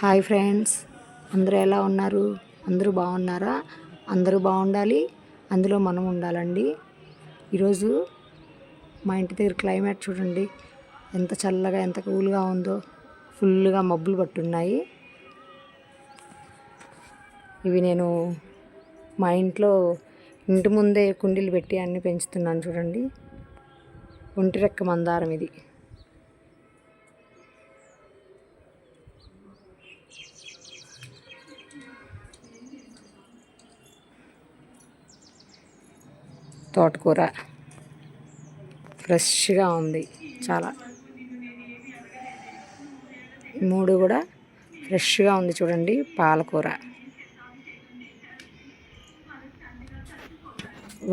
Hi friends, అందరూ ఎలా ఉన్నారు? అందరూ బాగున్నారా? అందరూ బాగుండాలి, అందులో మనం ఉండాలండి. ఈరోజు మా ఇంటి దగ్గర క్లైమేట్ చూడండి, ఎంత చల్లగా ఎంత కూల్గా ఉందో. ఫుల్గా మబ్బులు పట్టున్నాయి. ఇవి నేను మా ఇంటి ముందే కుండీలు పెట్టి అన్నీ పెంచుతున్నాను చూడండి. ఒంటిరెక్క మందారం ఇది. తోటకూర ఫ్రెష్గా ఉంది చాలా. మూడు కూడా ఫ్రెష్గా ఉంది చూడండి. పాలకూర,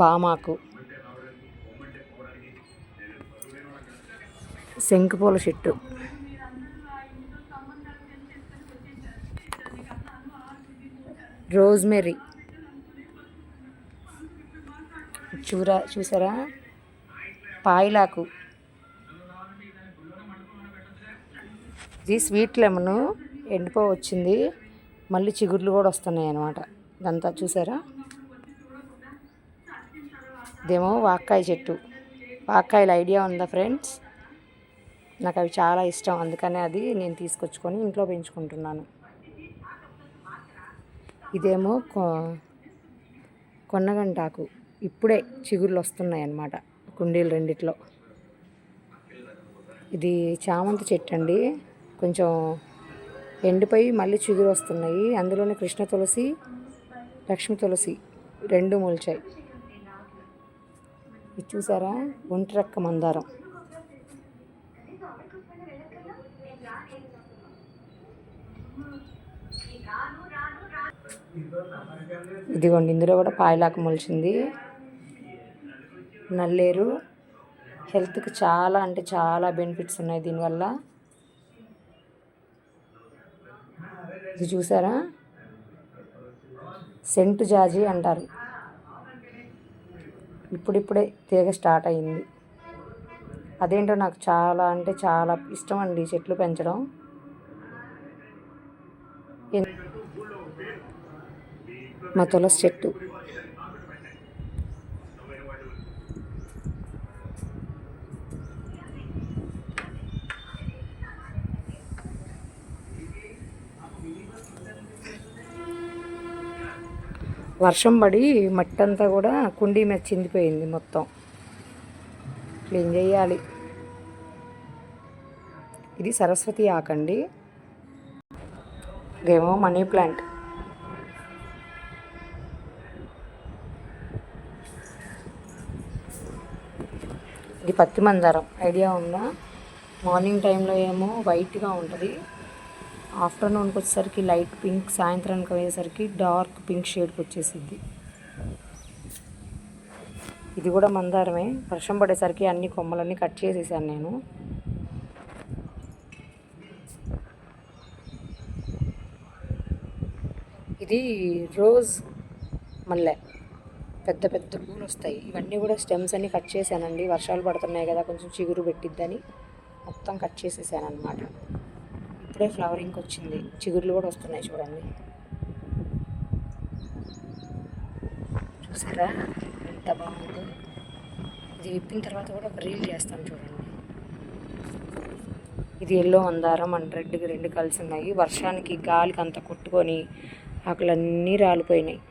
వామాకు, శంకుపూల చెట్టు, రోజ్మెరీ చూసారా, పాయిలాకు, ఇది స్వీట్ లెమన్ ఎండిపోవచ్చింది, మళ్ళీ చిగుర్లు కూడా వస్తున్నాయి అన్నమాట. ఇదంతా చూసారా. ఇదేమో వాక్కాయ చెట్టు. వాక్కాయలు ఐడియా ఉందా ఫ్రెండ్స్? నాకు అవి చాలా ఇష్టం, అందుకనే అది నేను తీసుకొచ్చుకొని ఇంట్లో పెంచుకుంటున్నాను. ఇదేమో కొన్నగంటాకు, ఇప్పుడే చిగుర్లు వస్తున్నాయి అన్నమాట కుండీలు రెండిట్లో. ఇది చామంతి చెట్టు అండి, కొంచెం ఎండిపోయి మళ్ళీ చిగురు వస్తున్నాయి. అందులోనే కృష్ణ తులసి, లక్ష్మీ తులసి రెండు మొలిచాయి. ఇది చూసారా, ఒంటిరెక్క మందారం. ఇదిగోండి, ఇందులో కూడా పాయలాకు మొలిచింది. నల్లేరు హెల్త్కి చాలా అంటే చాలా బెనిఫిట్స్ ఉన్నాయి దీనివల్ల. ఇది చూసారా, సెంటు జాజి అంటారు. ఇప్పుడిప్పుడే తీగ స్టార్ట్ అయింది. అదేంటో నాకు చాలా అంటే చాలా ఇష్టం అండి చెట్లు పెంచడం. మా తులసి చెట్టు, వర్షం పడి మట్టి అంతా కూడా కుండీ మీద చిందిపోయింది, మొత్తం క్లీన్ చేయాలి. ఇది సరస్వతి ఆకండి. ఇదేమో మనీ ప్లాంట్. ఇది పత్తి మందారం, ఐడియా ఉందా? మార్నింగ్ టైంలో ఏమో వైట్గా ఉంటుంది, ఆఫ్టర్నూన్కి వచ్చేసరికి లైట్ పింక్, సాయంత్రానికి అయ్యేసరికి డార్క్ పింక్ షేడ్కి వచ్చేసిద్ది. ఇది కూడా మందారమే. వర్షం పడేసరికి అన్ని కొమ్మలన్నీ కట్ చేసేసాను నేను. ఇది రోజ్ మల్లె, పెద్ద పెద్ద పూలు వస్తాయి. ఇవన్నీ కూడా స్టెమ్స్ అన్నీ కట్ చేశానండి, వర్షాలు పడుతున్నాయి కదా కొంచెం చిగురు పెట్టిద్దని మొత్తం కట్ చేసేసాను అనమాట. ఇప్పుడే ఫ్లవరింగ్కి వచ్చింది, చిగుర్లు కూడా వస్తున్నాయి చూడండి. చూసారా ఎంత బాగుందో. ఇది విప్పిన తర్వాత కూడా ఒక రీల్ చేస్తాను చూడండి. ఇది ఎల్లో మందారం అండ్ రెడ్కి రెండు కలిసి ఉన్నాయి. వర్షానికి గాలికి అంతా కొట్టుకొని ఆకులన్నీ రాలిపోయినాయి.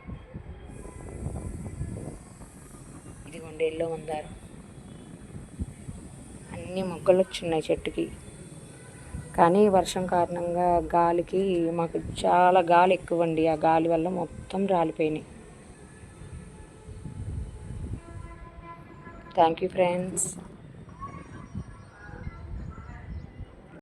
ఇదిగోండి ఎల్లో మందారం, అన్నీ మొగ్గలు వచ్చున్నాయి చెట్టుకి. కానీ వర్షం కారణంగా గాలికి మాకు చాలా గాలి ఎక్కువండి, ఆ గాలి వల్ల మొత్తం రాలిపోయినాయి. Thank you friends.